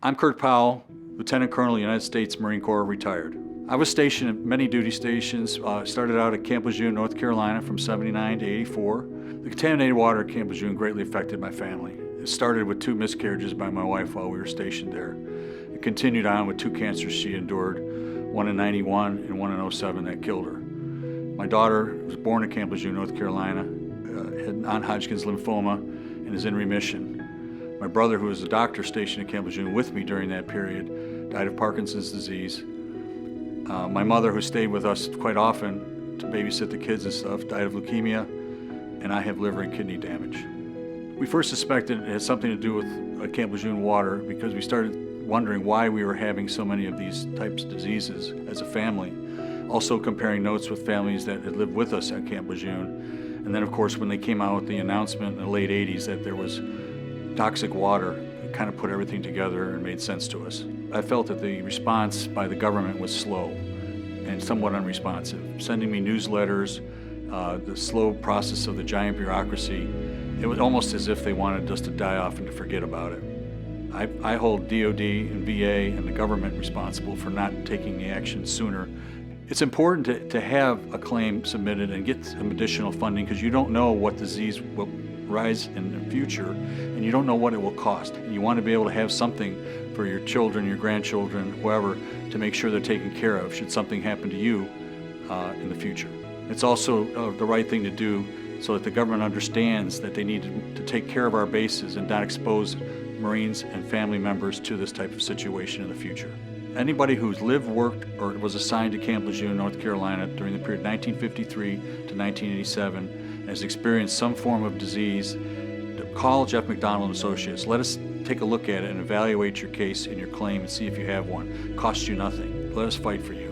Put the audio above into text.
I'm Curt Powell, Lieutenant Colonel, United States Marine Corps, retired. I was stationed at many duty stations. Started out at Camp Lejeune, North Carolina from '79 to '84. The contaminated water at Camp Lejeune greatly affected my family. It started with 2 miscarriages by my wife while we were stationed there. It continued on with 2 cancers she endured, one in '91 and one in '07 that killed her. My daughter was born at Camp Lejeune, North Carolina, had non-Hodgkin's lymphoma and is in remission. My brother, who was a doctor stationed at Camp Lejeune with me during that period, died of Parkinson's disease. My mother, who stayed with us quite often to babysit the kids and stuff, died of leukemia, and I have liver and kidney damage. We first suspected it had something to do with Camp Lejeune water because we started wondering why we were having so many of these types of diseases as a family. Also comparing notes with families that had lived with us at Camp Lejeune. And then, of course, when they came out with the announcement in the late '80s that there was toxic water, it kind of put everything together and made sense to us. I felt that the response by the government was slow and somewhat unresponsive. Sending me newsletters, the slow process of the giant bureaucracy, it was almost as if they wanted us to die off and to forget about it. I hold DOD and VA and the government responsible for not taking the action sooner. It's important to have a claim submitted and get some additional funding because you don't know what disease will rise in the future and you don't know what it will cost. And you want to be able to have something for your children, your grandchildren, whoever, to make sure they're taken care of should something happen to you in the future. It's also the right thing to do so that the government understands that they need to take care of our bases and not expose Marines and family members to this type of situation in the future. Anybody who's lived, worked, or was assigned to Camp Lejeune, North Carolina during the period 1953 to 1987 and has experienced some form of disease, call Geoff McDonald and Associates. Let us take a look at it and evaluate your case and your claim and see if you have one. It costs you nothing. Let us fight for you.